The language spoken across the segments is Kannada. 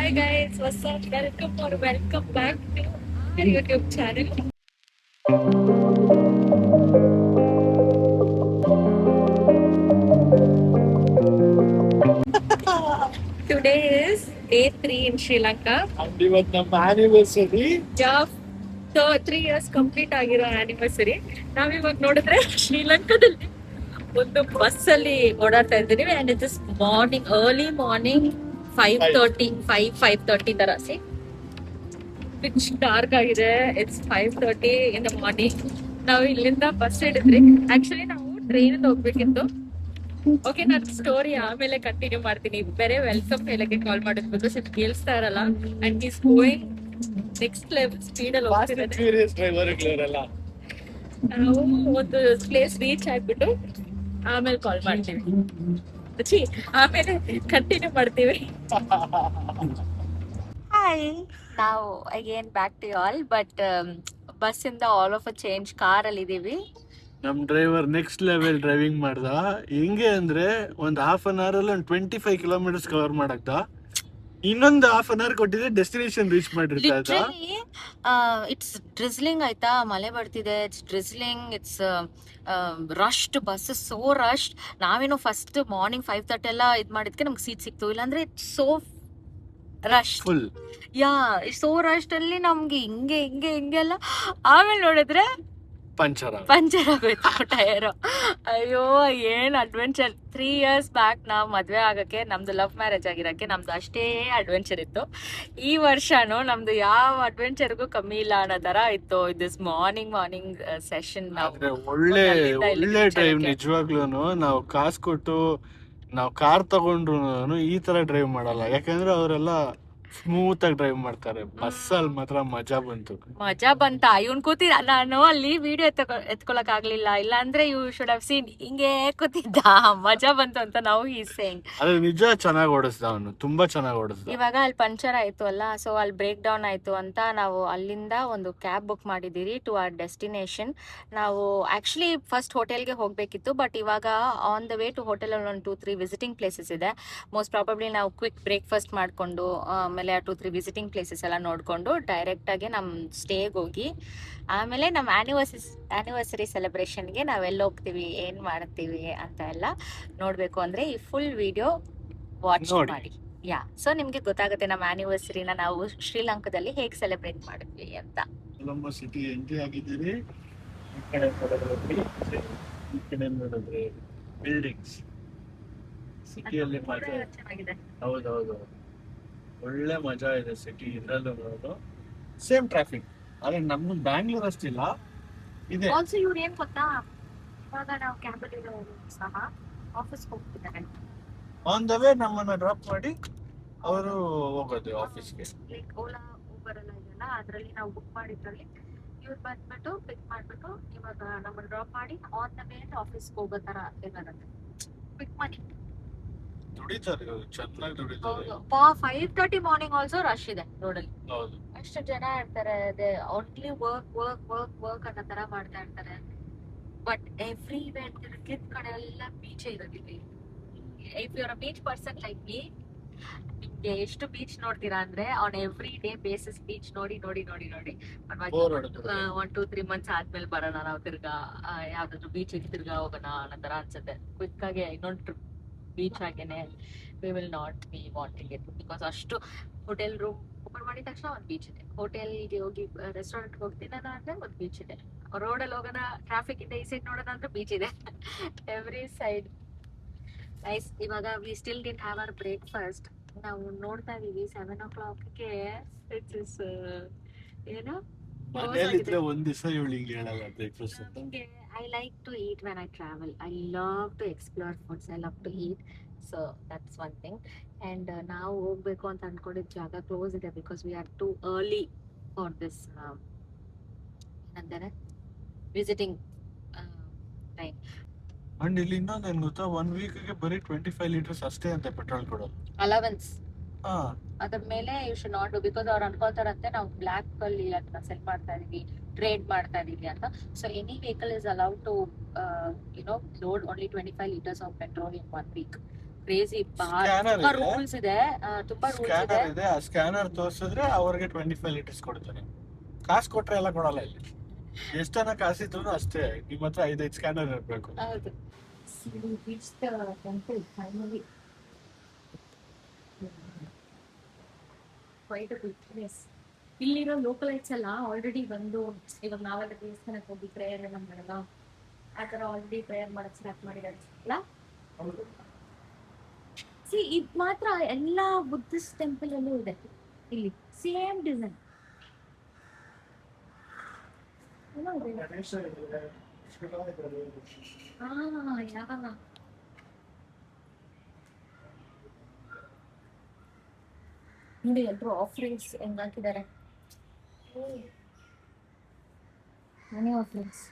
Hi guys, what's up? Welcome back to our YouTube channel. Today is day 3 in Sri Lanka. And ಇವತ್ತು ನಮ್ಮ anniversary. Yeah, so 3 years complete ಆಗಿರೋ ಆನಿವರ್ಸರಿ. ನಾವಿವಾಗ ನೋಡಿದ್ರೆ ಶ್ರೀಲಂಕಾದಲ್ಲಿ ಒಂದು ಬಸ್ ಅಲ್ಲಿ ಓಡಾಡ್ತಾ ಇದ್ದೀವಿ and it is morning, early morning 5:30 ತರ ಸಿ ಪಿಚ್ ಡಾರ್ಕ್ ಆಗಿದೆ. It's 5:30 in the morning. ನಾವು ಇಲ್ಲಿಂದ ಬಸ್ ಹಿಡಿದ್ರಿ. ಆಕ್ಚುಲಿ ನಾವು ಟ್ರೈನ್ ಹೋಗ್ಬೇಕಿತ್ತು. ಓಕೆ, ನಾನು ಸ್ಟೋರಿ ಆಮೇಲೆ ಕಂಟಿನ್ಯೂ ಮಾಡ್ತೀನಿ. ಬೇರೆ ವೆಲ್ಕಮ್ ಹೇಳಕ್ಕೆ ಕಾಲ್ ಮಾಡಿದ್ ಬಿಕಾಸ್ ಇದು ಕೇಳಿಸ್ತಾ ಇರಲ್ಲ. And is going next level speed ಅಲ್ಲಿ ಫಾಸ್ಟ್ ಅಂಡ್ ಹೋಗ್ತಿದ್ದಾರೆ. ಫ್ಯೂರಿಯಸ್ ಡ್ರೈವರ್ಗಳೆಲ್ಲ. ನಾವು ಒಂದು ಪ್ಲೇಸ್ ರೀಚ್ ಆಗ್ಬಿಟ್ಟು ಆಮೇಲೆ ಕಾಲ್ ಮಾಡ್ತೀವಿ. ಆಮೇಲೆ ಕಂಟಿನ್ಯೂ ಮಾಡ್ತೀವಿ. ಹಾಯ್, ನಾವು again back to all. But bus ಇಂದ all of a change car ಅಲ್ಲಿ ಇದೀವಿ. ನಮ್ ಡ್ರೈವರ್ ನೆಕ್ಸ್ಟ್ ಲೆವೆಲ್ ಡ್ರೈವಿಂಗ್ ಮಾಡ್ದ. ಹೆಂಗೆ ಅಂದ್ರೆ ಒಂದ್ ಹಾಫ್ ಅನ್ ಅವರ್ ಅಲ್ಲಿ ಒಂದು 25 ಕಿಲೋಮೀಟರ್ಸ್ ಕವರ್ ಮಾಡಕ್ದ. ಇನ್ನೊಂದು ಹಾಫ್ ಅನ್ ಅವರ್ ಕೊಟ್ಟಿದ್ರೆ ಡೆಸ್ಟಿನೇಷನ್ ರೀಚ್ ಮಾಡಿರ್ತಾ ಇದ್ದ. ಇಟ್ಸ್ ಡ್ರಿಸ್ಲಿಂಗ್ ಆಯ್ತಾ, ಮಳೆ ಬರ್ತಿದೆ. It's drizzling, it's rushed bus, so rushed. ನಾವೇನು ಫಸ್ಟ್ ಮಾರ್ನಿಂಗ್ 5:30 ಎಲ್ಲ ಇದ್ ಮಾಡಿದ್ಕೆ ನಮ್ಗೆ ಸೀಟ್ ಸಿಕ್ತು. ಇಲ್ಲಾಂದ್ರೆ it's so rush. Full yeah, so rush ಅಲ್ಲಿ ನಮ್ಗೆ ಹಿಂಗೆ ಎಲ್ಲ. ಆಮೇಲೆ ನೋಡಿದ್ರೆ ಪಂಚರ್ ಆಗೋಯ್ತು ಟೈರ್. ಅಯ್ಯೋ, ಏನ್ ಅಡ್ವೆಂಚರ್. 3 years ಬ್ಯಾಕ್ ನಾವ್ ಮದ್ವೆ ಆಗಕ್ಕೆ, ನಮ್ದು ಲವ್ ಮ್ಯಾರೇಜ್ ಆಗಿರಕ್ಕೆ ನಮ್ದು ಅಷ್ಟೇ ಅಡ್ವೆಂಚರ್ ಇತ್ತು. ಈ ವರ್ಷನೂ ನಮ್ದು ಯಾವ ಅಡ್ವೆಂಚರ್ಗೂ ಕಮ್ಮಿ ಇಲ್ಲ ಅನ್ನೋ ತರ ಇತ್ತು. This morning session. ಒಳ್ಳೆ ಡ್ರೈವ್. ನಿಜವಾಗ್ಲೂನು ನಾವು ಕಾಸು ಕೊಟ್ಟು ನಾವು ಕಾರ್ ತಗೊಂಡ್ರು ಈ ತರ ಡ್ರೈವ್ ಮಾಡಲ್ಲ. ಯಾಕಂದ್ರೆ ಅವರೆಲ್ಲ ಸ್ಮೂತ್ ಆಗಿ ಡ್ರೈವ್ ಮಾಡ್ತಾರೆ. ಬಸ್ಸಲ್ಲಿ ಮಾತ್ರ ಮಜಾ ಬಂತ. ಇವ್ನ್ ಕೂತಿದ, ನಾನು ಅಲ್ಲಿ ವಿಡಿಯೋ ಎತ್ಕೊಳಕ್ ಆಗ್ಲಿಲ್ಲ. ಇಲ್ಲ ಅಂದ್ರೆ ಯು ಶುಡ್ ಹ್ಯಾವ್ ಸೀನ್. ಹಿಂಗೆ ಕೂತಿದ್ದ, ಮಜಾ ಬಂತು ಅಂತ ನಾವು ಈ ಸೇಯಿಂಗ್. ಅದು ನಿಜ. ಚೆನ್ನಾಗಿ ಓಡಿಸ್ದ ಅವನು, ತುಂಬಾ ಚೆನ್ನಾಗಿ ಓಡಿಸ್ದ. ಇವಾಗ ಅಲ್ಲಿ ಪಂಚರ್ ಆಯ್ತು ಅಲ್ಲ, ಸೊ ಅಲ್ಲಿ ಬ್ರೇಕ್ ಡೌನ್ ಆಯ್ತು ಅಂತ ನಾವು ಅಲ್ಲಿಂದ ಒಂದು ಕ್ಯಾಬ್ ಬುಕ್ ಮಾಡಿದೀರಿ ಟು ಅವರ್ ಡೆಸ್ಟಿನೇಷನ್. ನಾವು ಆಕ್ಚುಲಿ ಫಸ್ಟ್ ಹೋಟೆಲ್ಗೆ ಹೋಗ್ಬೇಕಿತ್ತು, ಬಟ್ ಇವಾಗ on the way to hotel ಅಲ್ಲಿ ಒಂದು 2-3 ವಿಸಿಟಿಂಗ್ ಪ್ಲೇಸಸ್ ಇದೆ. ಮೋಸ್ಟ್ ಪ್ರಾಬಬ್ಲಿ ನಾವು ಕ್ವಿಕ್ ಬ್ರೇಕ್ಫಾಸ್ಟ್ ಮಾಡ್ಕೊಂಡು ಆಮೇಲೆ 2-3 ವಿಸಿಟಿಂಗ್ ಪ್ಲೇಸಸ್ ಎಲ್ಲ ನೋಡ್ಕೊಂಡು ಡೈರೆಕ್ಟ್ ಆಗಿ ನಮ್ ಸ್ಟೇಗೆ ಹೋಗಿ ಆಮೇಲೆ ನಮ್ಮ ಆನಿವರ್ಸರಿ ಸೆಲೆಬ್ರೇಷನ್ಗೆ ನಾವೆಲ್ಲ ಹೋಗ್ತೀವಿ, ಏನ್ ಮಾಡ್ತೀವಿ ಅಂತ ಎಲ್ಲ ನೋಡ್ಬೇಕು ಅಂದ್ರೆ ಈ ಫುಲ್ ವಿಡಿಯೋ ವಾಚ್ ಮಾಡಿ. ಯಾ, ಸೊ ನಿಮ್ಗೆ ಗೊತ್ತಾಗುತ್ತೆ ನಮ್ಮ ಆನಿವರ್ಸರಿನ ನಾವು ಶ್ರೀಲಂಕಾದಲ್ಲಿ ಹೇಗೆ ಸೆಲೆಬ್ರೇಟ್ ಮಾಡಿದ್ವಿ ಅಂತ. ಕೊಲಂಬೋ ಸಿಟಿ ಎಂಟ್ರಿ ಆಗಿದ್ದೀರಿ. ಈ ಕಡೆ ನೋಡಿದ್ರೆ beach, ಈ ಕಡೆ ನೋಡಿದ್ರೆ ಬಿಲ್ಡಿಂಗ್ಸ್. ಸಿಟಿಯಲ್ಲಿ ಮಜಾ. ಚೆನ್ನಾಗಿದೆ. ಹೌದೌದು, ಒಳ್ಳೆ ಮಜಾ ಇದೆ ಸಿಟಿ. ಇದ್ರಲ್ಲೂ ನೋಡೋದು ಸೇಮ್ ಟ್ರಾಫಿಕ್. ಆದ್ರೆ ನಮ್ದು ಬ್ಯಾಂಗ್ಳೂರ್ ಅಷ್ಟಿಲ್ಲ ಇದೆ. ಆಲ್ಸೋ ಇವ್ರು ಏನ್ ಗೊತ್ತಾ, ಇವಾಗ ನಾವು ಕ್ಯಾಬಲ್ಲಿ ಇರೋರು ಸಹ ಆಫೀಸ್ ಹೋಗ್ತಿದ್ದಾರೆ. ಆನ್ ದ ವೇ ನಮ್ಮನ್ನ ಡ್ರಾಪ್ ಮಾಡಿ ಅವರು ಹೋಗೋದು ಆಫೀಸ್ಗೆ. ಲೈಕ್ ಓಲಾ ಊಬರ್ ಎಲ್ಲ ಇದೆಯಲ್ಲ, ಅದ್ರಲ್ಲಿ ನಾವು ಬುಕ್ ಮಾಡಿದ್ರಲ್ಲಿ ಇವ್ರು ಬಂದ್ಬಿಟ್ಟು ಪಿಕ್ ಮಾಡ್ಬಿಟ್ಟು ಇವಾಗ ನಮ್ಮನ್ನ ಡ್ರಾಪ್ ಮಾಡಿ ಆನ್ ದ ವೇ ಆಫೀಸ್ಗೆ ಹೋಗೋ ತರ ಇರೋದಂತೆ. ಕ್ವಿಕ್ ಮನಿ. ದುಡಿತಾರೆ, ಚೆನ್ನಾಗಿ ದುಡಿತಾರೆ. 5:30 ಮಾರ್ನಿಂಗ್ ಆಲ್ಸೋ ರಶ್ ಇದೆ ರೋಡಲ್ಲಿ. ಹೌದು, ಅಷ್ಟು ಜನ ಇರ್ತಾರೆ. ಓನ್ಲಿ ವರ್ಕ್ ಅನ್ನೋ ತರ ಮಾಡ್ತಾ ಇರ್ತಾರೆ. ಬಟ್ ಎವ್ರಿವೇರ್ ತಿರ್ಗಿದ ಕಡೆ ಎಲ್ಲ ಬೀಚ್ ಇರೋದಿಲ್ಲ. If you are a beach person like me, ನಿಮ್ಗೆ ಎಷ್ಟು ಬೀಚ್ ನೋಡ್ತೀರಾ ಅಂದ್ರೆ on every day basis beach ನೋಡಿ 1-2-3 ಮಂತ್ಸ್ ಆದ್ಮೇಲೆ ಬರೋಣ ನಾವು ತಿರ್ಗಾ ಯಾವ್ದಾದ್ರು ಬೀಚ್ ತಿರ್ಗಾ ಹೋಗೋಣ ಅನ್ನೋ ತರ ಅನ್ಸುತ್ತೆ. ಕ್ವಿಕ್ ಆಗಿ ಇನ್ನೊಂದು ಟ್ರಿಪ್ ಬೀಚ್ ಆಗೇನೆ we will not be wanting it. Because ಅಷ್ಟು ಹೋಟೆಲ್ ರೂಮ್ ಓಪನ್ ಮಾಡಿದ ತಕ್ಷಣ ಒಂದು ಬೀಚ್ ಇದೆ, ಹೋಟೆಲ್ಗೆ ಹೋಗಿ ರೆಸ್ಟೋರೆಂಟ್ ಹೋಗ್ತೀನಿ ಅಂದ್ರೆ ಒಂದು ಬೀಚ್ ಇದೆ, ರೋಡಲ್ಲಿ ಹೋಗೋಣ ಟ್ರಾಫಿಕ್ ಇದೆ ಈ ಸೈಡ್ ನೋಡೋಣ ಅಂದ್ರೆ ಬೀಚ್ ಇದೆ. Every side nice. ಇವಾಗ we still did have our breakfast. ನಾವು ನೋಡ್ತಾ ಇದೀವಿ 7 o'clockಗೆ ಇಟ್ಸ್ ಏನು ಮನೆಯಲ್ಲಿದ್ರೆ ಒಂದ್ ದಿವಸ ಇವಳಿಗೆ ಹೇಳಲ್ಲ ಬ್ರೇಕ್ಫಾಸ್ಟ್ ಅಂತ. I like to eat when I travel. I love to explore foods. I love to eat. So that's one thing. And ನಾವು ಹೋಗ್ಬೇಕು ಅಂತ ಅನ್ಕೊಂಡಿದ್ದ ಜಾಗ ಕ್ಲೋಸ್ ಇದೆ because we are too early for this ಏನಂತಾರೆ ವಿಸಿಟಿಂಗ್ ಟೈಮ್. ಅಂಡ್ ಇಲ್ಲಿ ಇನ್ನೊಂದು ಏನ್ ಗೊತ್ತಾ, 1 ವೀಕ್ಗೆ ಬರೀ 25 ಲೀಟರ್ಸ್ ಅಷ್ಟೇ ಅಂತ ಪೆಟ್ರೋಲ್ ಕೊಡೋದು. ಅಲವೆನ್ಸ್ ಅದ್ರ ಮೇಲೆ you should not do, because ಅವ್ರು ಅನ್ಕೊಳ್ತಾರಂತೆ ನಾವು ಬ್ಲಾಕ್ ಅಲ್ಲಿ ಅದನ್ನ ಸೆಲ್ ಮಾಡ್ತಾ ಇದೀವಿ, ಟ್ರೇಡ್ ಮಾಡ್ತಾ ಇದೀವಿ ಅಂತ. So any vehicle is allowed to load only 25 liters of petrol in 1 week. Crazy. Scanner ತುಂಬಾ ಇದೆ, ರೂಲ್ಸ್ ಇದೆ, ತುಂಬಾ ರೂಲ್ಸ್ ಇದೆ. ಸ್ಕ್ಯಾನರ್ ಇದೆ. ಆ ಸ್ಕ್ಯಾನರ್ ತೋರಿಸಿದ್ರೆ ಅವ್ರಿಗೆ 25 ಲೀಟರ್ಸ್ ಕೊಡ್ತಾರೆ. ಕಾಸು ಕೊಟ್ರೆ ಎಲ್ಲ ಕೊಡಲ್ಲ ಇಲ್ಲಿ. ಎಷ್ಟನ ಕಾಸಿದ್ರು ಅಷ್ಟೇ, ನಿಮ್ಮ ಹತ್ರ 5 ಸ್ಕ್ಯಾನರ್ ಇರಬೇಕು. ಹೌದು. Temple finally. Quite a good place. ಇಲ್ಲಿರೋ ಲೋಕಲೈಟ್ಸ್ ಎಲ್ಲ ಆಲ್ರೆಡಿ ಬಂದು, ಇವಾಗ ನಾವೆಲ್ಲ ದೇವಸ್ಥಾನಕ್ಕೆ ಹೋಗಿ ಪ್ರೇಯರ್ ಎಲ್ಲ ಮಾಡಿದ ಆ ಥರ ಆಲ್ರೆಡಿ ಪ್ರೇಯರ್ ಮಾಡಕ್ ಸ್ಟಾರ್ಟ್ ಮಾಡಿದ್ದಾರೆ ಅಲ್ಲ. ಸಿ ಇದು ಮಾತ್ರ ಎಲ್ಲ ಬುದ್ಧಿಸ್ಟ್ ಟೆಂಪಲ್ ಅಲ್ಲೂ ಇದೆ ಇಲ್ಲಿ, ಸೇಮ್ ಡಿಸೈನ್. ನೋಡಿ ಎಲ್ರು ಆಫರಿಂಗ್ಸ್ ಹೆಂಗ್ ಹಾಕಿದ್ದಾರೆ, ಮನಿ ಆಫರಿಂಗ್ಸ್.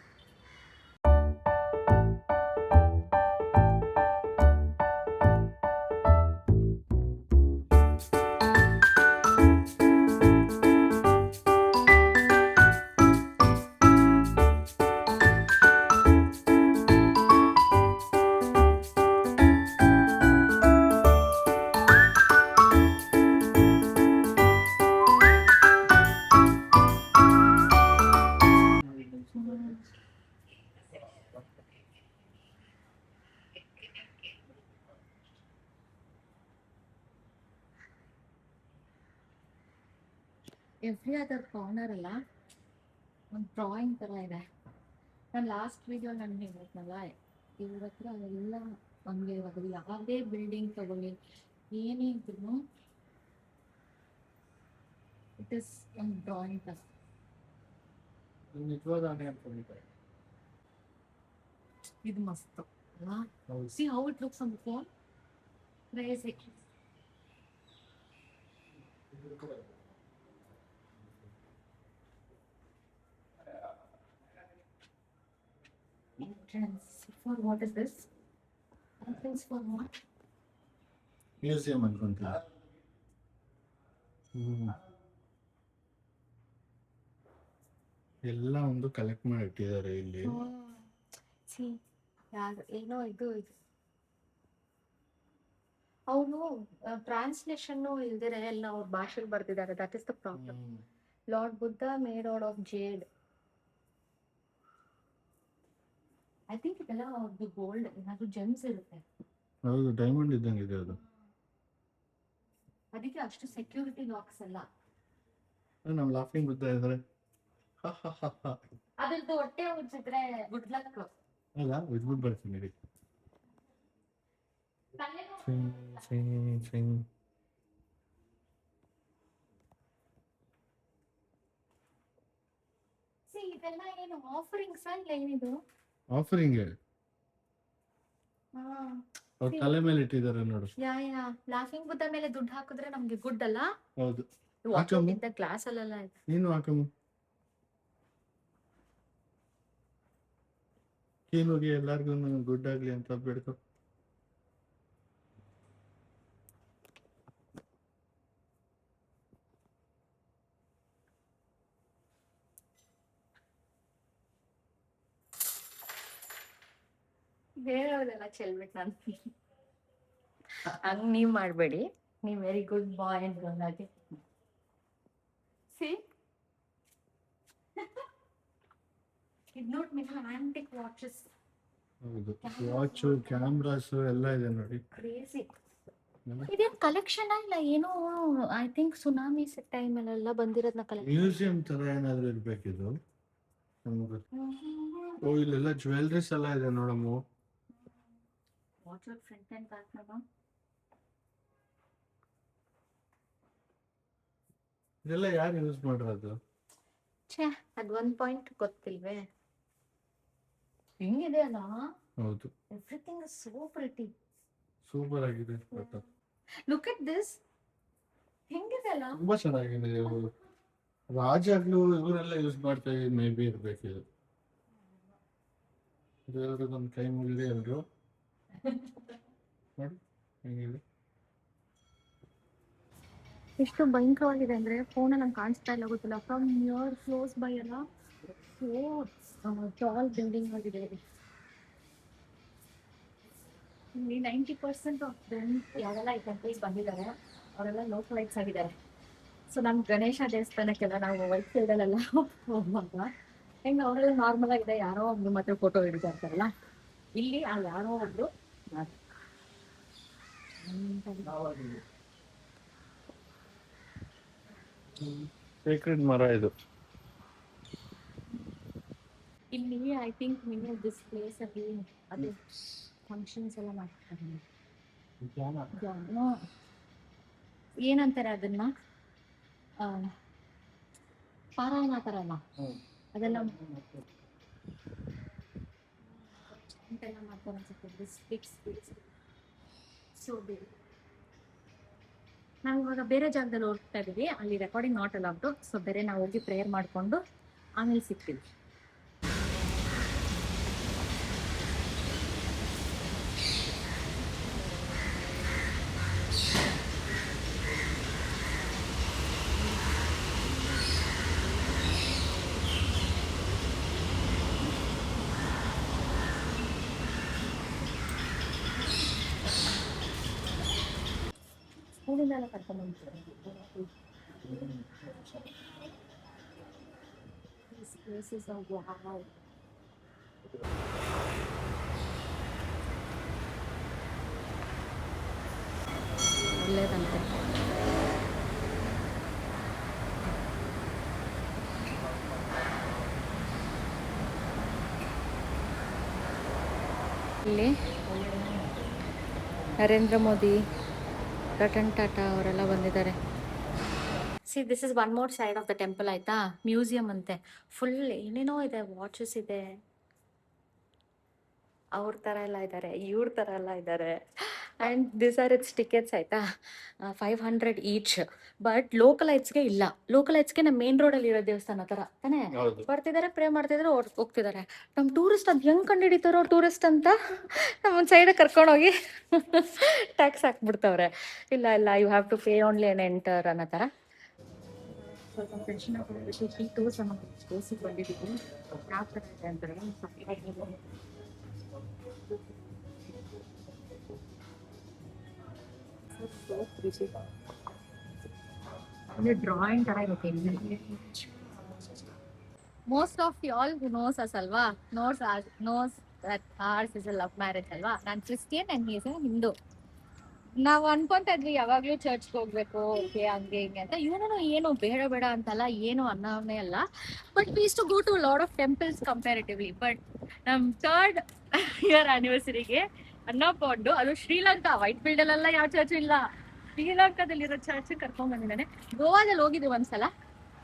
ಎವ್ರಿ ಅದರ್ ಕಾರ್ನರ್ ಅಲ್ಲ ಒಂದು ಡ್ರಾಯಿಂಗ್ ಥರ ಇದೆ. ನಾನು ಲಾಸ್ಟ್ ವಿಡಿಯೋ ನಾನು ಹೇಳಿದ್ನಲ್ಲ, ಇವ್ರ ಹತ್ರ ಎಲ್ಲ ಹಂಗೆ ಇರೋದು. ಯಾವುದೇ ಬಿಲ್ಡಿಂಗ್ ತಗೊಳ್ಳಿ, ಏನೇ ಇದ್ರು ಇಟ್ ಇಸ್ ಒಂದು ಡ್ರಾಯಿಂಗ್ ಥರ. ನಿಜವಾದ ಆನೆ ಅನ್ಕೊಂಡಿದ್ದಾರೆ. ಇದು ಮಸ್ತ್ ಅಲ್ಲ. See how it looks on the phone, crazy. Entrance for what is this? Entrance for what? Museum ಅನ್ಕೊಂತೀನಿ. ಎಲ್ಲ ಒಂದು ಕಲೆಕ್ಟ್ ಮಾಡಿ ಇಟ್ಟಿದ್ದಾರೆ ಇಲ್ಲಿ. ಸಿ ಯಾರು ಏನೋ ಇದು ಅವನು ಟ್ರಾನ್ಸ್ಲೇಷನ್ ಇಲ್ದಿರ ಎಲ್ಲ ಅವ್ರ ಭಾಷೆಗೆ ಬರ್ತಿದ್ದಾರೆ. That is the problem. Lord Buddha made out of jade. I think ಇದೆಲ್ಲ ಅವ್ರದ್ದು ಗೋಲ್ಡ್, ಏನಾದ್ರು ಜೆಮ್ಸ್ ಇರುತ್ತೆ. ಹೌದು, ಡೈಮಂಡ್ ಇದ್ದಂಗೆ ಇದೆ ಅದು. ಅದಕ್ಕೆ ಅಷ್ಟು ಸೆಕ್ಯೂರಿಟಿ ಲಾಕ್ಸ್ ಎಲ್ಲ. ನಮ್ಮ ಲಾಫಿಂಗ್ ಬುದ್ಧ ಇದ್ದಾರೆ. ಅದ್ರದ್ದು ಹೊಟ್ಟೆ ಉಜ್ಜಿದ್ರೆ ಗುಡ್ ಲಕ್ ಅಲ್ಲ, ಉಜ್ಬಿಟ್ಟು ಬರ್ತೀನಿ ರೀ. ಸಿ ಇದೆಲ್ಲ ಏನು ಆಫರಿಂಗ್ಸ್ ಇಲ್ಲ ಏನಿದು? ಆಫರಿಂಗ್ ಅವ್ರ ತಲೆ ಮೇಲೆ ಇಟ್ಟಿದ್ದಾರೆ ನೋಡು. ಯಾ ಲಾಫಿಂಗ್ ಬುದ್ಧ ಮೇಲೆ ದುಡ್ಡು ಹಾಕಿದ್ರೆ ನಮ್ಗೆ ಗುಡ್ ಅಲ್ಲ? ಹೌದು. ಕ್ಲಾಸ್ ಅಲ್ಲೆಲ್ಲ ನೀನು ಹಾಕಮ್ಮ, ಹೋಗಿ ಎಲ್ಲಾರ್ಗು ಗುಡ್ ಆಗ್ಲಿ ಅಂತ ಬೇಡ್ಕೊ. ಬೇರೆಯವ್ರೆಲ್ಲ ಚೆಲ್ಬಿಟ್ಟು ನಾನು ಹಂಗ್ ನೀವ್ ಮಾಡ್ಬೇಡಿ. ನೀವ್ ವೆರಿ ಗುಡ್ ಬಾಯ್ ಅಂತ ಬಂದಾಗೆ. ಸಿ ಇದು ನೋಡಿ, ನೀವು ಆಂಟಿಕ್ ವಾಚಸ್. ಹೌದು, ವಾಚು, ಕ್ಯಾಮ್ರಾಸ್ ಎಲ್ಲ ಇದೆ ನೋಡಿ. ಕ್ರೇಜಿ. ಇದೇನ್ ಕಲೆಕ್ಷನ್ ಇಲ್ಲ ಏನೋ, ಐ ಥಿಂಕ್ ಸುನಾಮಿ ಟೈಮ್ ಅಲ್ಲೆಲ್ಲ ಬಂದಿರೋದನ್ನ ಕಲೆಕ್ಷನ್. ಮ್ಯೂಸಿಯಂ ತರ ಏನಾದ್ರು ಇರ್ಬೇಕಿದು ನಮ್ಗೆ. ಓ, ಇಲ್ಲೆಲ್ಲ ಜ್ಯುವೆಲ್ರೀಸ್ ಎಲ್ಲ ಇದೆ ನೋಡಮ್ಮ. ವಾಚ್ ಫ್ರಂಟ್ ಅಂಡ್ ಬ್ಯಾಕ್ ನಮ್ಮ. ಇದೆಲ್ಲ ಯಾರು ಯೂಸ್ ಮಾಡಿರೋದು? ಛೇ, ಅದ್ ಒಂದ್ ಪಾಯಿಂಟ್ ಗೊತ್ತಿಲ್ವೇ? ಹೆಂಗಿದೆ ಅಲ್ಲ. ಹೌದು, everything is so pretty. Super ಆಗಿದೆ. ಲುಕ್ ಅಟ್ ದಿಸ್, ಹೆಂಗಿದೆ ಅಲ್ಲ. ತುಂಬಾ ಚೆನ್ನಾಗಿದೆ. ರಾಜಾಗ್ಲೂ ಇವರೆಲ್ಲ ಯೂಸ್ ಮಾಡ್ತಾ ಇದ್ ಮೇ ಬಿ ಇರ್ಬೇಕಿದು. ದೇವ್ರಿಗೊಂದು ಕೈ ಮುಗಿದ್ರೆ ಎಲ್ರು ನೋಡಿ ಹೆಂಗಿದೆ. ಎಷ್ಟು ಭಯಂಕರವಾಗಿದೆ ಅಂದ್ರೆ ಫೋನ್ ನಂಗೆ ಕಾಣಿಸ್ತಾ ಇಲ್ಲ, ಗೊತ್ತಿಲ್ಲ. ಫ್ರಮ್ ನಿಯರ್ ಕ್ಲೋಸ್ ಬೈ ಎಲ್ಲ ಟಾಲ್ ಬಿಲ್ಡಿಂಗ್ ಆಗಿದೆ. ಇಲ್ಲಿ 90% ಆಫ್ ದೆಮ್ ಯಾರೆಲ್ಲ ಈ ಟೆಂಪಲ್ಸ್ ಬಂದಿದ್ದಾರೆ ಅವರೆಲ್ಲ ಲೋಕಲೈಟ್ಸ್ ಆಗಿದ್ದಾರೆ. ಸೊ ನಮ್ಮ ಗಣೇಶ ದೇವಸ್ಥಾನಕ್ಕೆಲ್ಲ ನಾವು ವೈಟ್ ಫೀಲ್ಡಲ್ಲೆಲ್ಲ ಹೋಗುವಾಗ ಹೆಂಗೆ ಅವರೆಲ್ಲ ನಾರ್ಮಲ್ ಆಗಿದೆ, ಯಾರೋ ಒಬ್ರು ಮಾತ್ರ ಫೋಟೋ ಹಿಡಿತಾ ಇರ್ತಾರಲ್ಲ, ಇಲ್ಲಿ ಆ ಯಾರೋ ಒಬ್ರು ಸೇಕ್ರೆಡ್ ಮರ ಇದು. ಇಲ್ಲಿ ಐ ಥಿಂಕ್ ನೀವು ದಿಸ್ ಪ್ಲೇಸ್ ಅಲ್ಲಿ ಅದು ಫಂಕ್ಷನ್ಸ್ ಎಲ್ಲ ಮಾಡ್ತಾರೆ. ಏನಂತಾರೆ ಅದನ್ನ, ಪಾರಾಯಣ ಥರಲ್ಲ ಅದೆಲ್ಲ ಮಾಡ್ತಾರೆ ಅನ್ಸುತ್ತೆ. ಸೊ ನಾವು ಇವಾಗ ಬೇರೆ ಜಾಗದಲ್ಲಿ ಹೋಗ್ತಾ ಇದೀವಿ, ಅಲ್ಲಿ ರೆಕಾರ್ಡಿಂಗ್ ನಾಟ್ ಅಲೌಡ್. ಸೊ ಬೇರೆ ನಾವು ಹೋಗಿ ಪ್ರೇಯರ್ ಮಾಡಿಕೊಂಡು ಆಮೇಲೆ ಸಿಗ್ತೀವಿ. ಸ್ಕೂಲಿಂದೆಲ್ಲ ಕರ್ಕೊಂಡ್ಬಂದಿದ್ದಾರೆ. These places are wow. ಒಳ್ಳೇದಂತೆ. ಇಲ್ಲಿ ನರೇಂದ್ರ ಮೋದಿ, ರತನ್ ಟಾಟಾ ಅವರೆಲ್ಲ ಬಂದಿದ್ದಾರೆ. See this is one more side of the temple ಆಯ್ತಾ. ಮ್ಯೂಸಿಯಂ ಅಂತೆ, ಫುಲ್ ಏನೇನೋ ಇದೆ, ವಾಚಸ್ ಇದೆ, ಅವ್ರ ಥರ ಎಲ್ಲ ಇದ್ದಾರೆ, ಇವ್ರ ಥರ ಎಲ್ಲ ಇದ್ದಾರೆ. And this are its tickets ಆಯ್ತಾ, 500 ಈಚ್. ಬಟ್ ಲೋಕಲೈಟ್ಸ್ಗೆ ಇಲ್ಲ, ಲೋಕಲೈಟ್ಸ್ಗೆ ನಮ್ಮ ಮೇನ್ ರೋಡಲ್ಲಿ ಇರೋ ದೇವಸ್ಥಾನ ಥರ ತಾನೇ ಬರ್ತಿದ್ದಾರೆ, ಪ್ರೇ ಮಾಡ್ತಿದ್ದಾರೆ, ಹೋಗ್ತಿದ್ದಾರೆ. ನಮ್ಮ ಟೂರಿಸ್ಟ್ ಅದು ಹೆಂಗೆ ಕಂಡು ಹಿಡಿತಾರೋ ಟೂರಿಸ್ಟ್ ಅಂತ ನಮ್ಮೊಂದು ಸೈಡಿಗೆ ಕರ್ಕೊಂಡೋಗಿ ಟ್ಯಾಕ್ಸ್ ಹಾಕ್ಬಿಡ್ತವ್ರೆ. ಇಲ್ಲ ಇಲ್ಲ, you have to pay only and enter ಅನ್ನೋ ಥರ. ಸ್ವಲ್ಪ ಟೆನ್ಷನ್ ಆಗಿಬಿಟ್ಟು ತೋರ್ಸಿಗೆ ಬಂದಿದ್ದೀವಿ, ಯಾವ ಥರ ಇದೆ ಅಂದರೆ ಅಂದ್ರೆ ಡ್ರಾಯಿಂಗ್ ತರ ಇರುತ್ತೆ. Most of you all who knows us ಅಲ್ವಾ, knows that ours is a love marriage ಅಲ್ವಾ. ನಾನು Christian and he is a Hindu. ನಾವು ಅನ್ಕೊಂತಾ ಇದ್ವಿ ಯಾವಾಗ್ಲೂ ಚರ್ಚ್ಗೆ ಹೋಗ್ಬೇಕು, ಓಕೆ ಹಂಗೆ ಹಿಂಗೆ ಅಂತ. ಇವನು ಏನು ಬೇಡ ಬೇಡ ಅಂತಲ್ಲ, ಏನು ಅನ್ನೋನೇ ಅಲ್ಲ. But we use to go to lot of temples comparatively. But ನಮ್ಮ 3rd ಇಯರ್ ಆನಿವರ್ಸರಿಗೆ ಅನ್ನಪೊಂಡು, ಅದು ಶ್ರೀಲಂಕಾ, ವೈಟ್ ಫೀಲ್ಡ್ ಅಲ್ಲೆಲ್ಲ ಯಾವ ಚರ್ಚ್ ಇಲ್ಲ, ಶ್ರೀಲಂಕಾದಲ್ಲಿರೋ ಚರ್ಚ್ ಕರ್ಕೊಂಡ್ ಬಂದಿದ್ದಾನೆ. ಗೋವಾದಲ್ಲಿ ಹೋಗಿದ್ವಿ ಒಂದ್ಸಲ,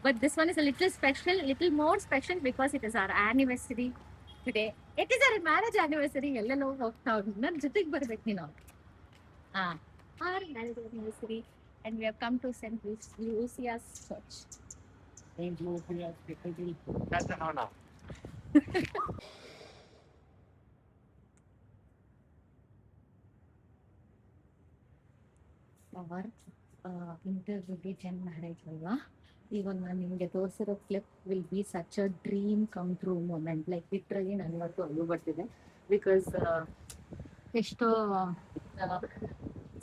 but this one is little more special because it is our anniversary today. It is our marriage anniversary. ಎಲ್ಲೆಲ್ಲೋ ಹೋಗ್ತಾ ಹೋಗಿ ನನ್ನ ಜೊತೆಗೆ ಬರ್ಬೇಕು ನೀನು. Our marriage anniversary, and we have come to St. Lucia's Church. Saint Lucia's Cathedral. That's an honor. Our inter-religion marriage ಅಲ್ವಾ. ಇವಾಗ ನಾನು ನಿಮಗೆ ತೋರಿಸಿರೋ clip will be such a dream come true moment. Like literally ನನಗಂತೂ ಅಲ್ಲೂ ಬರ್ತಿದೆ. ಬಿಕಾಸ್ ಎಷ್ಟೋ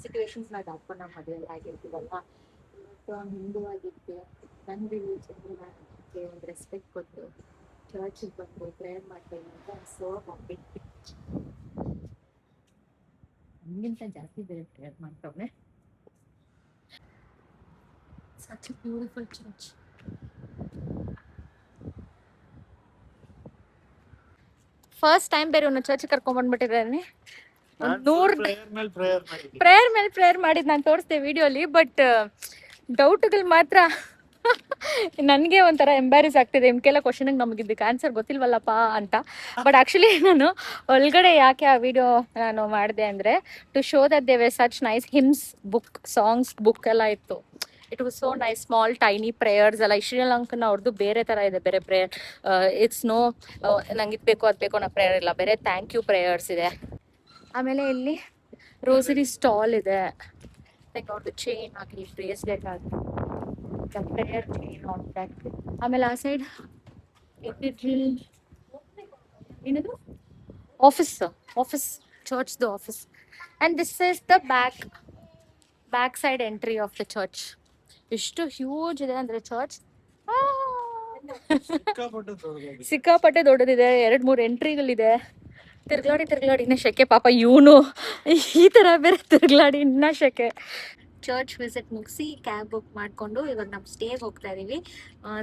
ಸಿಚುವೇಶನ್ಸ್ ನಾವು ಅಪ್ಪನ ಮದುವೆ ಆಗಿರ್ತೀವಲ್ಲ, ಇವತ್ತು ಹಿಂದೂ ಆಗಿದ್ದೆ, ನನ್ನ ರಿಲಿಜನ್ಗೆ ಒಂದು ರೆಸ್ಪೆಕ್ಟ್ ಕೊಟ್ಟು ಚರ್ಚಿಗೆ ಬಂದು ಪ್ರೇಯರ್ ಮಾಡ್ತೀನಿ ಅಂತ ಸೋ ಹ್ಯಾಪಿ. ನಮಗಿಂತ ಜಾಸ್ತಿ ಬೇರೆ ಪ್ರೇಯರ್ ಮಾಡ್ತವ್ರೆ. Such a beautiful church. First time ಬೇರೆ ಒಂದು ಚರ್ಚ್ ಕರ್ಕೊಂಡ್ ಬಂದ್ಬಿಟ್ಟಿದ್ದಾನೆ. ಪ್ರೇಯರ್ ಮೇಲೆ ಪ್ರೇಯರ್ ಮಾಡಿದ್ ನಾನು ತೋರಿಸ್ದೆ ವಿಡಿಯೋಲಿ. ಬಟ್ ಡೌಟ್ಗಳು ಮಾತ್ರ ನನಗೆ ಒಂಥರ ಎಂಬ್ಯಾರಿಸ್ ಆಗ್ತಿದೆ. ನಿಮ್ಗೆಲ್ಲ ಕ್ವಶನ್ಗೆ ನಮಗಿದ್ದಕ್ಕೆ ಆನ್ಸರ್ ಗೊತ್ತಿಲ್ವಲ್ಲಪ್ಪ ಅಂತ. ಬಟ್ ಆಕ್ಚುಲಿ ನಾನು ಒಳಗಡೆ ಯಾಕೆ ಆ ವಿಡಿಯೋ ನಾನು ಮಾಡಿದೆ ಅಂದರೆ to show that they were such nice hymns book, songs book ಎಲ್ಲ ಇತ್ತು. It was so nice, small tiny prayers ಎಲ್ಲ. ಶ್ರೀಲಂಕನ್ ಅವ್ರದ್ದು ಬೇರೆ ಥರ ಇದೆ, ಬೇರೆ ಪ್ರೇಯರ್. ಇಟ್ಸ್ ನೋ ನಂಗೆ ಇದು ಬೇಕು ಅದು ಬೇಕು ಅನ್ನೋ ಪ್ರೇಯರ್ ಇಲ್ಲ, ಬೇರೆ ಥ್ಯಾಂಕ್ ಯು ಪ್ರೇಯರ್ಸ್ ಇದೆ. ಆಮೇಲೆ ಇಲ್ಲಿ ರೋಸರಿ ಸ್ಟಾಲ್ ಇದೆ. ಲೈಕ್ ಅವ್ರದ್ದು ಚೈನ್ ಆಗಲಿ, ಬ್ರೇಸ್ಲೆಟ್ ಆಗಲಿ, ಪ್ರೇಯರ್ ಚೈನ್ ಆನ್ ದಟ್. ಆಮೇಲೆ ಆ ಸೈಡ್ ಏನದು ಆಫೀಸ್, ಚರ್ಚ್ದು office. And this is the back side entry of the church. ಎಷ್ಟು ಹ್ಯೂಜ್ ಇದೆ ಅಂದರೆ ಚರ್ಚ್, ಸಿಕ್ಕಾಪಟ್ಟೆ ದೊಡ್ಡದಿದೆ. 2-3 ಎಂಟ್ರಿಗಳಿದೆ. ತಿರ್ಗ್ಲಾಡಿನೇ ಶೆಕೆ ಪಾಪ ಇವನು ಈ ಥರ ಬೇರೆ ತಿರ್ಗ್ಲಾಡಿ ಇನ್ನೂ ಶೆಕೆ. ಚರ್ಚ್ ವಿಸಿಟ್ ಮುಗಿಸಿ ಕ್ಯಾಬ್ ಬುಕ್ ಮಾಡಿಕೊಂಡು ಇವಾಗ ನಾವು ಸ್ಟೇಗೆ ಹೋಗ್ತಾ ಇದೀವಿ.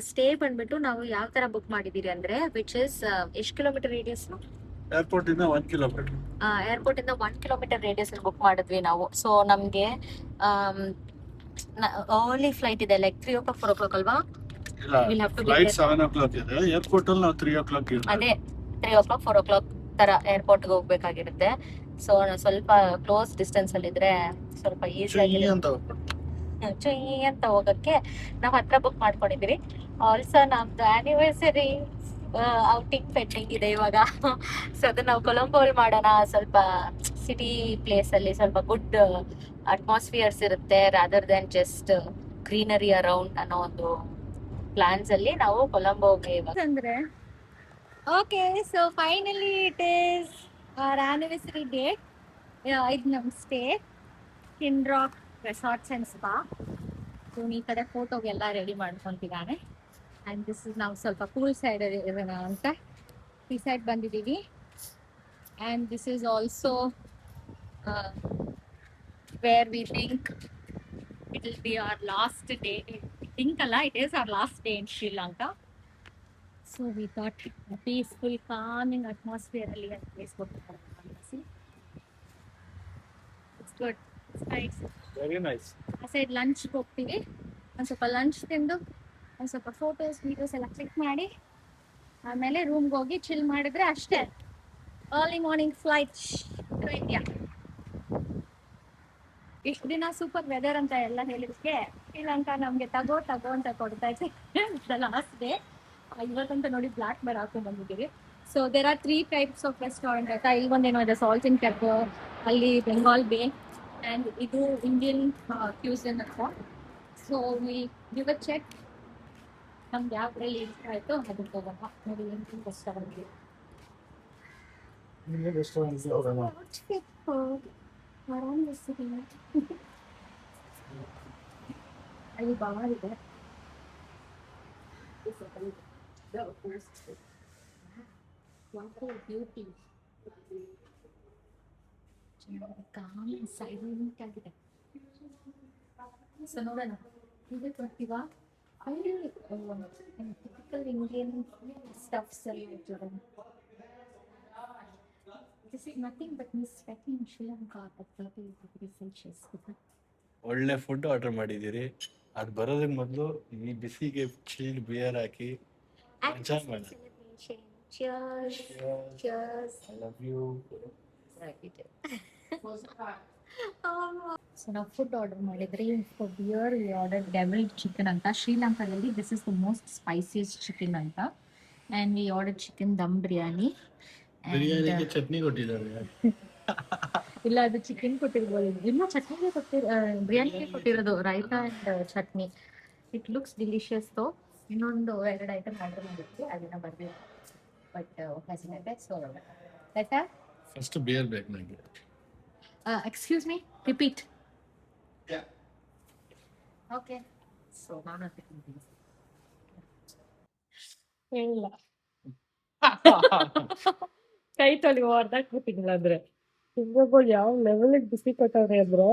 ಸ್ಟೇ ಬಂದ್ಬಿಟ್ಟು ನಾವು ಯಾವ ಥರ ಬುಕ್ ಮಾಡಿದ್ದೀರಿ ಅಂದರೆ ವಿಚ್ ಇಸ್ ಎಷ್ಟು ಕಿಲೋಮೀಟರ್ ರೇಡಿಯಸ್? ಏರ್ಪೋರ್ಟ್ ಇಂದ 1 ಕಿಲೋಮೀಟರ್. ಏರ್ಪೋರ್ಟ್ ಇಂದ 1 ಕಿಲೋಮೀಟರ್ ರೇಡಿಯಸ್ ಅಲ್ಲಿ ಬುಕ್ ಮಾಡಿದ್ವಿ ನಾವು. ಸೊ ನಮಗೆ ಅರ್ಲಿ ಫ್ಲೈಟ್ ಇದೆ, ಲೈಕ್ 3 o'clock 4 o'clock ಅಲ್ವಾ? ಇಲ್ಲ, ಫ್ಲೈಟ್ 7 o'clock ಇದೆ. ಏರ್ಪೋರ್ಟ್ ಅಲ್ಲಿ ನಾವು 3 o'clock ಇರ್ತೀವಿ. ಅದೇ 3 o'clock 4 o'clock ತರ ಏರ್ಪೋರ್ಟ್ಗೆ ಹೋಗ್ಬೇಕಾಗಿರುತ್ತೆ. ಸೊ ಸ್ವಲ್ಪ ಕ್ಲೋಸ್ ಡಿಸ್ಟೆನ್ಸ್ ಅಲ್ಲಿ ಇದ್ರೆ ಸ್ವಲ್ಪ ಈಸಿ ಅಂತ ಹೋಗಕ್ಕೆ ನಾವು ಹತ್ರ ಬುಕ್ ಮಾಡ್ಕೊಂಡಿದೀವಿ. ಆಲ್ಸೋ ನಮ್ದು ಆನಿವರ್ಸರಿ ಔಟಿಂಗ್ ಪೆಂಡಿಂಗ್ ಇದೆ ಇವಾಗ. ಸೊ ಅದನ್ನ ನಾವು ಕೊಲಂಬೋಲ್ ಮಾಡೋಣ. ಸ್ವಲ್ಪ ಸಿಟಿ ಪ್ಲೇಸ್ ಅಲ್ಲಿ ಸ್ವಲ್ಪ ಗುಡ್ ಅಟ್ಮಾಸ್ಫಿಯರ್ಸ್ ಇರುತ್ತೆ rather then just greenery around ಅನ್ನೋ ಒಂದು ಪ್ಲಾನ್ಸ್ ಅಲ್ಲಿ ನಾವು ಕೊಲಂಬೋಗೆ ಇವಾಗ ಅಂದ್ರೆ. Okay, so finally it is our anniversary date. ಇದು ನಮ್ಮ stay Kinrock resorts and spa. So ಈ ಕಡೆ ಫೋಟೋಗೆಲ್ಲ ರೆಡಿ ಮಾಡ್ಕೊಂತಿದ್ದಾನೆ. ಆ್ಯಂಡ್ ದಿಸ್ ಇಸ್ ನಾವು ಸ್ವಲ್ಪ ಕೂಲ್ ಸೈಡ್ ಇರೋಣ ಅಂತ ಈ ಸೈಡ್ ಬಂದಿದ್ದೀವಿ. And this is also where we think it will be our last day. Think ಅಲ್ಲ, it is our last day in Sri Lanka. So we thought peaceful coming atmosphere ಅಲ್ಲಿ ಪ್ಲೇಸ್ ಹೋಗ್ತೀವಿ. It's good, it's nice, very nice. ಆ ಸೈಡ್ ಲಂಚ್ಗೆ ಹೋಗ್ತೀವಿ. ಒಂದು ಸ್ವಲ್ಪ ಲಂಚ್ ತಿಂದು ಒಂದು ಸ್ವಲ್ಪ ಫೋಟೋಸ್ ವೀಡಿಯೋಸ್ ಎಲ್ಲ ಕ್ಲಿಕ್ ಮಾಡಿ ಆಮೇಲೆ ರೂಮ್ಗೆ ಹೋಗಿ ಚಿಲ್ ಮಾಡಿದ್ರೆ ಅಷ್ಟೇ. Early morning flight to India. ಇಷ್ಟು ದಿನ ಸೂಪರ್ ವೆದರ್ ಅಂತ ಎಲ್ಲ ಹೇಳಿದಕ್ಕೆ ಶ್ರೀಲಂಕಾ ನಮಗೆ ತಗೋ ಅಂತ ಕೊಡ್ತಾ ಇದ್ದೆ. ಲಾಸ್ಟ್ ಡೇ ಇವತ್ತಂತ ನೋಡಿ ಬ್ಲಾಕ್ ಬೇರ್ ಹಾಕೊಂಡು ಬಂದಿದ್ದೀವಿ. So there are 3 types of restaurant ಆಯ್ತಾ. ಇಲ್ಲೊಂದೇನೋ ಇದೆ ಸಾಲ್ಟ್ ಅಂಡ್ ಪೆಪ್ಪರ್, ಅಲ್ಲಿ ಬೆಂಗಾಲ್ ಬೇ, ಆ್ಯಂಡ್ ಇದು ಇಂಡಿಯನ್ ಕ್ಯೂಸಿನ್ ಅಂತ. So we give a check, ನಮ್ಗೆ ಯಾವ್ದ್ರಲ್ಲಿ ಇಷ್ಟ ಆಯ್ತು ಅದಕ್ಕೆ ಹೋಗೋಣ. ನೋಡಿ ಏನು ರೆಸ್ಟೋರೆಂಟ್ ಅಲ್ಲಿ ಬಾರ್ ಇದೆ. ಬ್ಯೂಟಿ ಸೈಲೆಂಟ್ ಆಗಿದೆ. ಸೊ ನೋಡೋಣ ಇದಕ್ಕೆ ಬರ್ತೀವಾ. ಅಲ್ಲಿ ಟಿಪಿಕಲ್ ಇಂಡಿಯನ್ ಸ್ಟಫ್ಸ್ ಎಲ್ಲ ಇರ್ತದೆ. This is nothing but me sweating in Sri Lanka at 30 degrees Celsius. ಒಳ್ಳೆ ಫುಡ್ ಆರ್ಡರ್ ಮಾಡಿದ್ದೀರಿ. ಅದು ಬರೋದಕ್ಕೆ ಮೊದಲು ಈ ಬಿಸಿಗೆ ಚಿಲ್ಡ್ ಬಿಯರ್ ಹಾಕಿ ಎಂಜಾಯ್ ಮಾಡಿ. Cheers. Cheers. I love you. So ನಾವು ಫುಡ್ ಆರ್ಡರ್ ಮಾಡಿದ್ರಿ. For beer we order deviled chicken ಅಂತ. ಶ್ರೀಲಂಕಾದಲ್ಲಿ this is the most spiciest chicken ಅಂತ. And we order chicken dum biryani. ಬಿರಿಯಾನಿಗೆ ಚಟ್ನಿ ಕೊಟ್ಟಿದ್ದಾರೆ. ಇಲ್ಲ, ಅದು ಚಿಕನ್ ಕೊಟ್ಟಿರ್ಬೋದು. ಇಲ್ಲ, ಚಟ್ನಿಗೆ ಬಿರಿಯಾನಿಗೆ ಕೊಟ್ಟಿರೋದು ರೈತಾ and chutney. It looks delicious. ತೋ ಇನ್ನೊಂದು 2 ಐಟಮ್ ಆರ್ಡರ್ ಮಾಡಿದ್ವಿ, ಅದನ್ನ ಬರಬೇಕು. ಬಟ್ ಹಸಿನತ್ತೆ. ಸೊ ಆಯ್ತಾ, ಫಸ್ಟ್ ಬಿಯರ್ ಬೇಕು ನನಗೆ. Excuse me, repeat. Okay, so ನಾನು ಇಲ್ಲ ಕೈ ತೊಳಿ ಹೊರ್ದಾಕ್ ಬಿಟ್ಟಿಲ್ಲ ಅಂದ್ರೆ ಹಿಂಗೋಗಳು ಯಾವ ಲೆವೆಲಿಗೆ ಬಿಸಿ ಕೊಟ್ಟವ್ರೆ ಅಂದ್ರು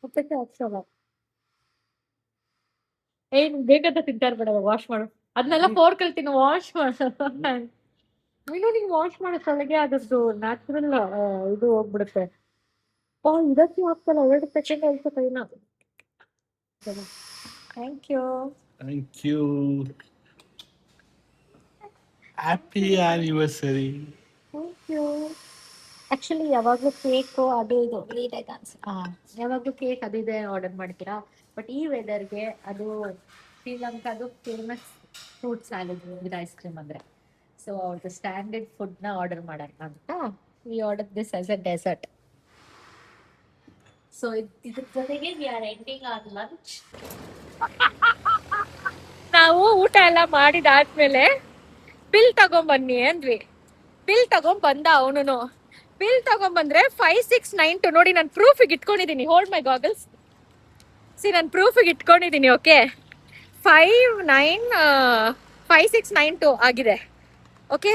ಹೊಟ್ಟೆಗೆ ಹಾಕ್ಸಲ್ಲ. ಏನ್ ಬೇಕಂತ ತಿಂತಾ ಇರ್ಬೇಡ, ವಾಶ್ ಮಾಡು ಅದನ್ನೆಲ್ಲ ಫೋರ್ ಕಲ್ತೀನಿ. ವಾಶ್ ಮಾಡೋದು ನೀನು ನಿಂಗೆ ವಾಶ್ ಮಾಡೋ ಸಲಗೆ ಅದರದ್ದು ನ್ಯಾಚುರಲ್ ಇದು ಹೋಗ್ಬಿಡುತ್ತೆ. ಇದಕ್ಕೆ ಹಾಕ್ತಲ್ಲ 2 ಸೆಕೆಂಡ್ ಆಯ್ತು ಕೈನ. Thank you. Thank you. Happy anniversary. Thank you. Actually ಯಾವಾಗಲೂ ಕೇಕು ಅದು ಇದು ಲೇಟ್ ಆಯ್ತು ಅನ್ಸುತ್ತೆ. ಯಾವಾಗಲೂ ಕೇಕ್ ಅದು ಇದೆ ಆರ್ಡರ್ ಮಾಡ್ತೀರಾ. ಬಟ್ ಈ ವೆದರ್ಗೆ ಅದು ಶ್ರೀಲಂಕಾದು famous fruit salad with ice cream ಅಂದರೆ. ಸೊ ಅವ್ರದ್ದು ಸ್ಟ್ಯಾಂಡರ್ಡ್ ಫುಡ್ನ ಆರ್ಡರ್ ಮಾಡೋಣ ಅಂತ we order this as a dessert. So ಇದ್ರ ಜೊತೆಗೆ we are ending on lunch. ನಾವು ಊಟ ಎಲ್ಲ ಮಾಡಿದಾದ್ಮೇಲೆ ಬಿಲ್ ತಗೊಂಬನ್ನಿ ಅಂದ್ವಿ. ಬಿಲ್ ತಗೊಂಬಂದ ಅವನು. ಬಿಲ್ ತಗೊಂಡ್ಬಂದ್ರೆ 5692 ನೋಡಿ. ನಾನು ಪ್ರೂಫಿಗೆ ಇಟ್ಕೊಂಡಿದ್ದೀನಿ. Hold my goggles. ನಾನು ಪ್ರೂಫಿಗೆ ಇಟ್ಕೊಂಡಿದ್ದೀನಿ. ಓಕೆ, 5692 ಆಗಿದೆ. ಓಕೆ,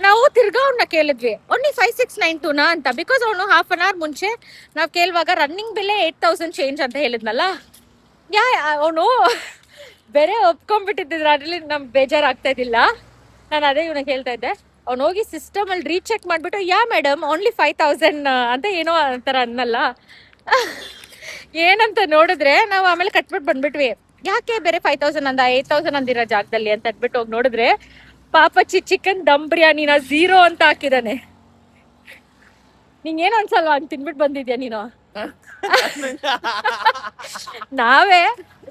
ನಾವು ತಿರ್ಗಾ ಅವ್ನ ಕೇಳಿದ್ವಿ ಓನ್ಲಿ 5692ನಾ ಅಂತ. ಬಿಕಾಸ್ ಅವನು ಹಾಫ್ ಅನ್ ಅವರ್ ಮುಂಚೆ ನಾವು ಕೇಳುವಾಗ ರನ್ನಿಂಗ್ ಬಿಲ್ಲೇ 8000 ಚೇಂಜ್ ಅಂತ ಹೇಳಿದ್ನಲ್ಲ. ಅವನು ಬೇರೆ ಒಪ್ಕೊಂಡ್ಬಿಟ್ಟಿದ್ರೆ ಅದ್ರಲ್ಲಿ ನಮ್ಗೆ ಬೇಜಾರಾಗ್ತಾ ಇದ್ದಿಲ್ಲ. ನಾನು ಅದೇ ಇವನಿಗೆ ಹೇಳ್ತಾ ಇದ್ದೆ. ಅವ್ನು ಹೋಗಿ ಸಿಸ್ಟಮ್ ಅಲ್ಲಿ ರೀಚೆಕ್ ಮಾಡ್ಬಿಟ್ಟು ಯಾ ಮೇಡಮ್ ಓನ್ಲಿ 5000 ಅಂತ ಏನೋ ಅಂತಾರ ಅನ್ನಲ್ಲ. ಏನಂತ ನೋಡಿದ್ರೆ ನಾವು ಆಮೇಲೆ ಕಟ್ಬಿಟ್ಟು ಬಂದ್ಬಿಟ್ವಿ. ಯಾಕೆ ಬೇರೆ 5000 ಅಂದ 8000 ಅಂದಿರೋ ಜಾಗದಲ್ಲಿ ಅಂತ ಅನ್ಬಿಟ್ಟು ಹೋಗಿ ನೋಡಿದ್ರೆ ಪಾಪಚ್ಚಿ ಚಿಕನ್ ದಮ್ ಬಿರಿಯಾನಿನ 0 ಅಂತ ಹಾಕಿದಾನೆ. ನಿಂಗೇನು ಅನ್ಸಲ್ವಾ ಹಂಗ್ ತಿನ್ಬಿಟ್ಟು ಬಂದಿದ್ಯಾ ನೀನು? ನಾವೇ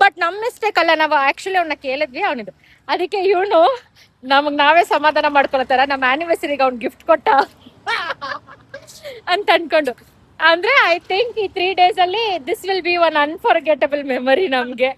ಬಟ್ ನಮ್ ಮಿಸ್ಟೇಕ್ ಅಲ್ಲ. ನಾವು ಆಕ್ಚುಲಿ ಅವ್ನ ಕೇಳಿದ್ವಿ ಅವನಿದು. ಅದಕ್ಕೆ ಇವನು ನಮಗ್ ನಾವೇ ಸಮಾಧಾನ ಮಾಡ್ಕೊಳತಾರ ನಮ್ಮ ಆನಿವರ್ಸರಿಗೆ ಅವ್ನ್ ಗಿಫ್ಟ್ ಕೊಟ್ಟ ಅಂತ ಅನ್ಕೊಂಡು. ಅಂದ್ರೆ ಐ ಥಿಂಕ್ ಈ 3 days ಅಲ್ಲಿ this will B one unforgettable memory ನಮ್ಗೆ.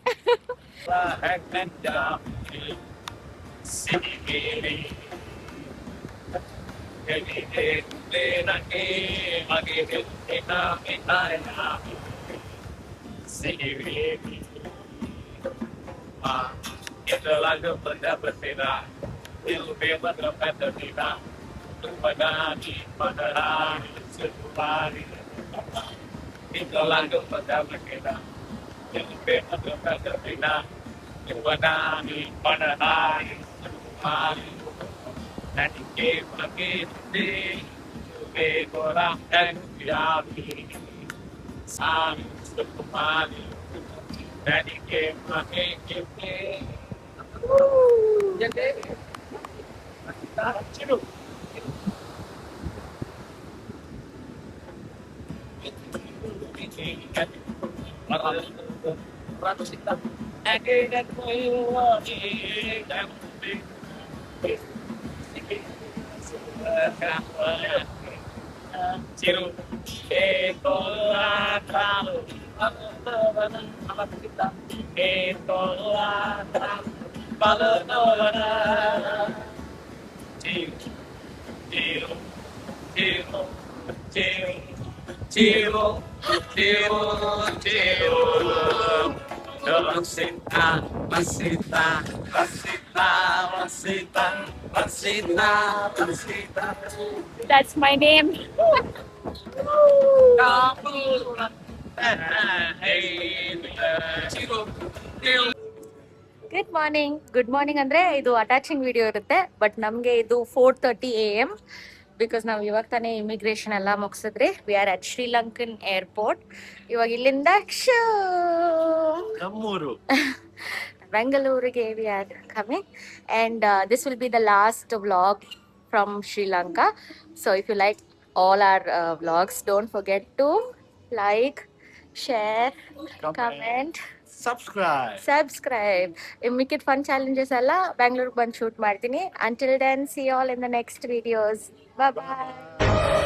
That's my name. Good morning ಅಂದ್ರೆ ಇದು ಅಟ್ಯಾಚಿಂಗ್ ವಿಡಿಯೋ ಇರುತ್ತೆ. ಬಟ್ ನಮ್ಗೆ ಇದು 4:30 AM ಬಿಕಾಸ್ ನಾವು ಇವಾಗ ತಾನೇ ಇಮಿಗ್ರೇಷನ್ ಎಲ್ಲ ಮುಗಿಸಿದ್ರಿ. We are at Sri Lankan airport. ಇವಾಗ ಇಲ್ಲಿಂದ ನಮ್ಮೂರು ಬೆಂಗಳೂರಿಗೆ we are coming and this will be the last vlog from Sri Lanka. So if you like all our vlogs, don't forget to like, share, comment, subscribe. Make fun challenges alla Bangalore ಬಂದು shoot ಮಾಡ್ತೀನಿ. Until then, see you all in the next videos. Bye bye.